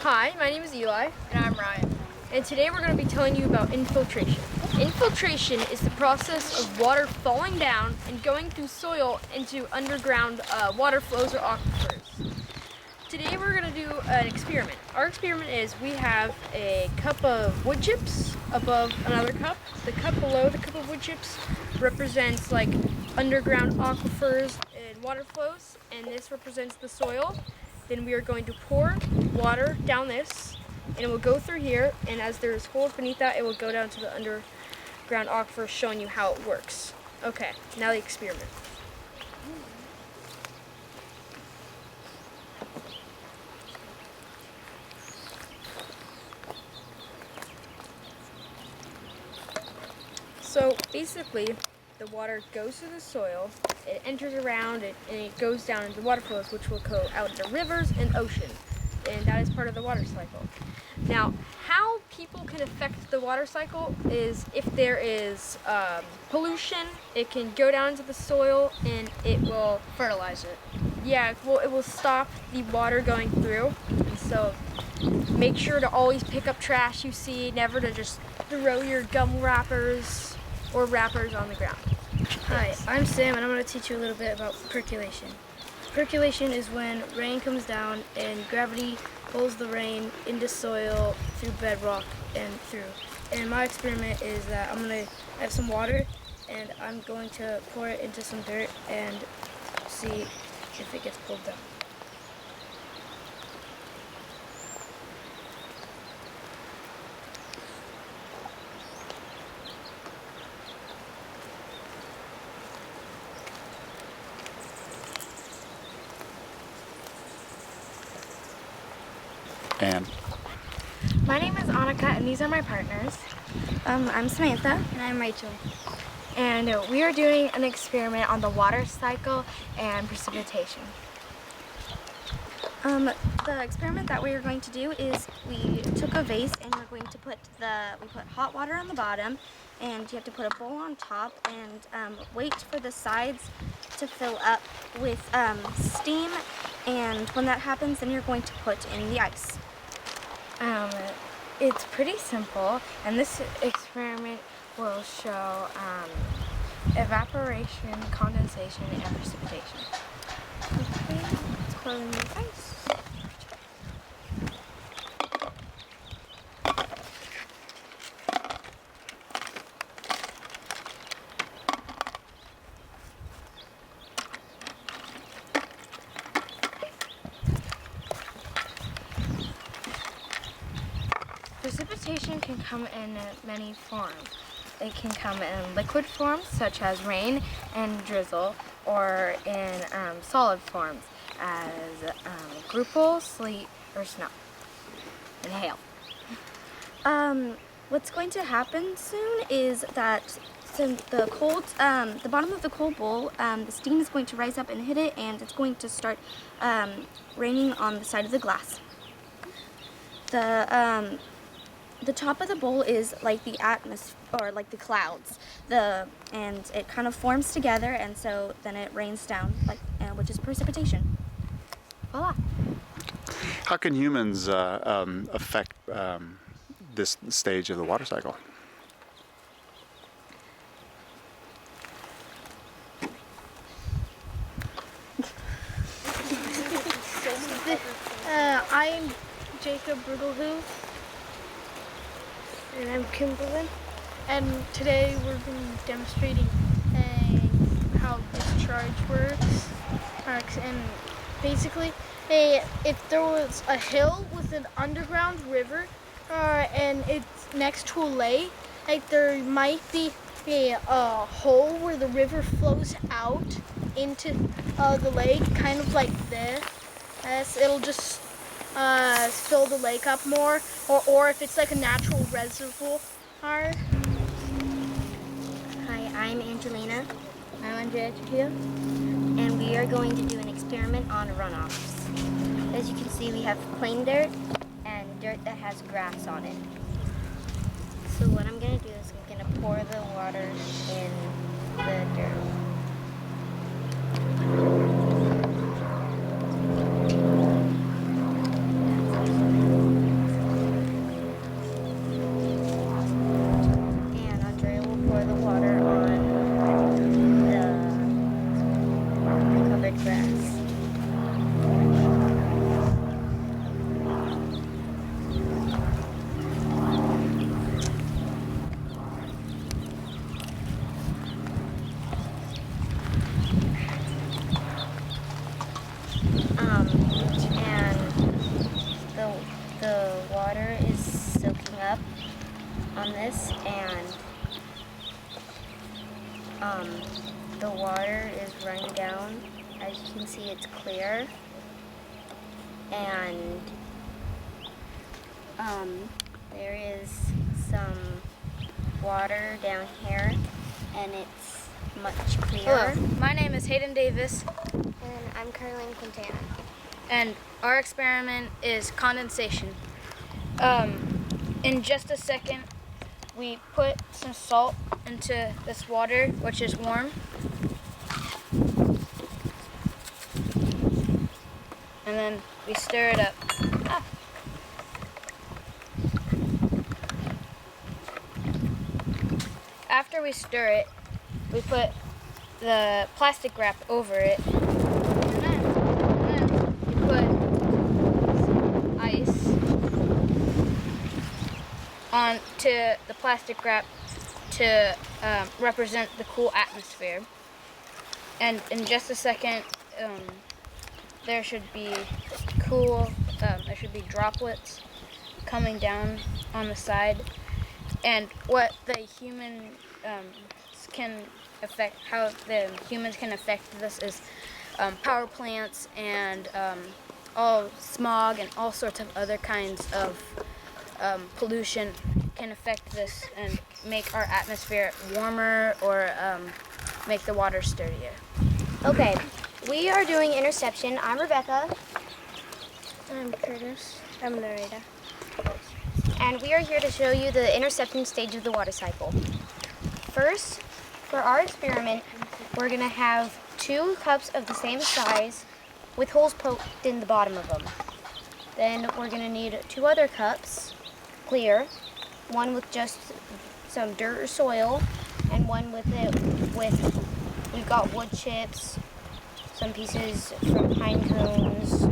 Hi, my name is Eli. And I'm Ryan. And today we're going to be telling you about infiltration. Infiltration is the process of water falling down and going through soil into underground water flows or aquifers. Today we're going to do an experiment. Our experiment is we have a cup of wood chips above another cup. The cup below the cup of wood chips represents like underground aquifers and water flows, and this represents the soil. Then we are going to pour water down this, and it will go through here, and as there's holes beneath that, it will go down to the underground aquifer, showing you how it works. Okay, now the experiment. So basically, the water goes through the soil, it enters around it, and it goes down into water flows, which will go out into rivers and ocean. And that is part of the water cycle. Now, how people can affect the water cycle is if there is pollution, it can go down into the soil and it will Fertilize it. Yeah, well, it will stop the water going through. And so make sure to always pick up trash you see, never to just throw your gum wrappers or wrappers on the ground. Hi, I'm Sam, and I'm going to teach you a little bit about percolation. Percolation is when rain comes down and gravity pulls the rain into soil through bedrock and through. And my experiment is that I'm going to have some water and I'm going to pour it into some dirt and see if it gets pulled down. And My name is Annika, and these are my partners. I'm Samantha. And I'm Rachel. And we are doing an experiment on the water cycle and precipitation. The experiment that we are going to do is we took a vase and we're going to put hot water on the bottom, and you have to put a bowl on top and wait for the sides to fill up with steam. And when that happens, then you're going to put in the ice. It's pretty simple, and this experiment will show evaporation, condensation, and precipitation. Okay, let's pour in the ice. Precipitation can come in many forms. It can come in liquid forms, such as rain and drizzle, or in solid forms, as Drupal, sleet, or snow, and hail. What's going to happen soon is that since the bottom of the cold bowl, the steam is going to rise up and hit it, and it's going to start raining on the side of the glass. The top of the bowl is like the atmosphere, or like the clouds, and it kind of forms together, and so then it rains down, which is precipitation. Voila. how can humans affect this stage of the water cycle? I'm Jacob Brugelhoof. And I'm Kimberlyn. And today we're going to be demonstrating how discharge works. And basically, if there was a hill with an underground river and it's next to a lake, there might be a hole where the river flows out into the lake, kind of like this. It'll just fill the lake up more, or if it's like a natural reservoir. Hi, I'm Angelina. I'm Andrea Trujillo. And we are going to do an experiment on runoffs. As you can see, we have plain dirt and dirt that has grass on it. So what I'm going to do is I'm going to pour the water in the dirt. on this, and the water is running down. As you can see, it's clear, and there is some water down here, and it's much clearer. Hello, my name is Hayden Davis, And I'm Caroline Quintana. and our experiment is condensation. In just a second, we put some salt into this water, which is warm. And then we stir it up. After we stir it, we put the plastic wrap over it. And then we put some ice onto the plastic wrap to represent the cool atmosphere. And in just a second, there should be there should be droplets coming down on the side. And what the human can affect, how the humans can affect this is power plants and all smog and all sorts of other kinds of pollution can affect this and make our atmosphere warmer or make the water sturdier. Okay, we are doing interception. I'm Rebecca. I'm Curtis. I'm Loretta. And we are here to show you the interception stage of the water cycle. First, for our experiment, we're going to have 2 cups of the same size with holes poked in the bottom of them. Then we're going to need 2 other cups, clear, one with just some dirt or soil, and one with we've got wood chips, some pieces from pine cones,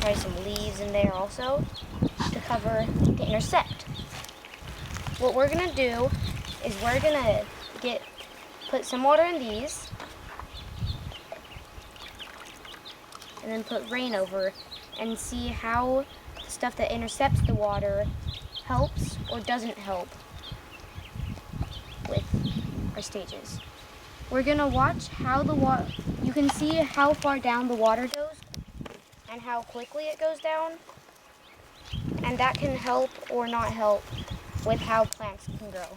probably some leaves in there also, to cover the intercept. What we're gonna do is we're gonna put some water in these, and then put rain over, and see how the stuff that intercepts the water helps or doesn't help with our stages. We're gonna watch how the water, you can see how far down the water goes and how quickly it goes down, and that can help or not help with how plants can grow.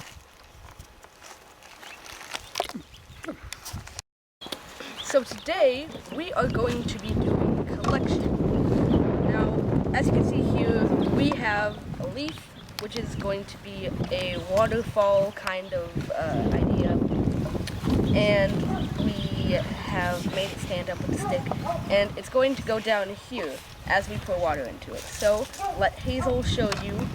So today we are going to be doing collection. Now, as you can see here, we have a leaf, which is going to be a waterfall kind of idea, and we have made it stand up with a stick, and it's going to go down here as we pour water into it. So let Hazel show you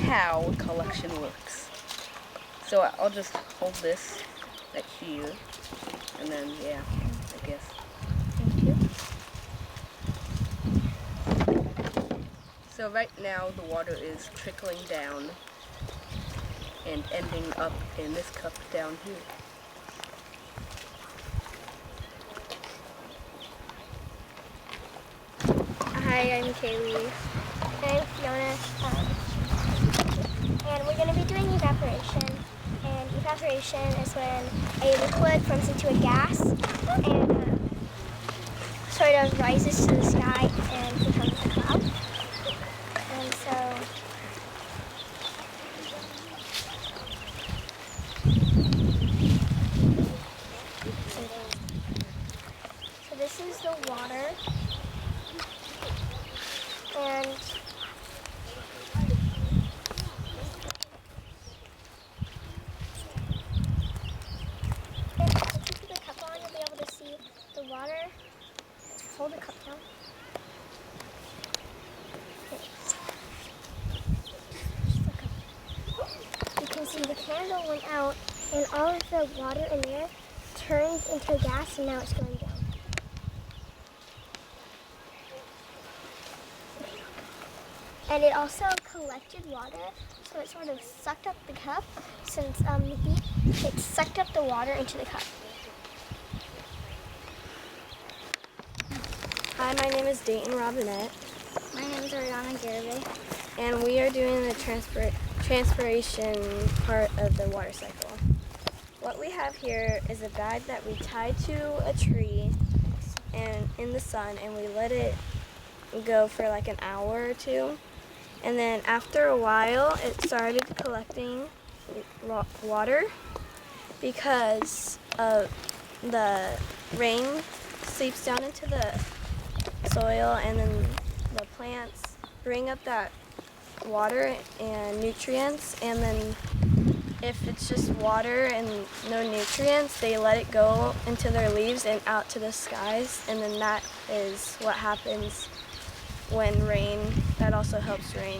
how collection works. So I'll just hold this right here, and then yeah, I guess. Thank you. So right now the water is trickling down and ending up in this cup down here. Hi, I'm Kaylee. I'm Fiona. And we're going to be doing evaporation. And evaporation is when a liquid forms into a gas and sort of rises to the sky and becomes a cloud. And so this is the water. And if you put the cup on, you'll be able to see the water. Hold the cup down. You can see the candle went out, and all of the water in there turned into a gas, and now it's going down. And it also collected water, so it sort of sucked up the cup. Since the heat, it sucked up the water into the cup. Hi, my name is Dayton Robinette. My name is Ariana Garibay. and we are doing the transpiration part of the water cycle. What we have here is a bag that we tie to a tree and in the sun, and we let it go for like an hour or two. And then after a while, it started collecting water because the rain seeps down into the soil, and then the plants bring up that water and nutrients, and then if it's just water and no nutrients, they let it go into their leaves and out to the skies, and then that is what happens when rain, that also helps rain.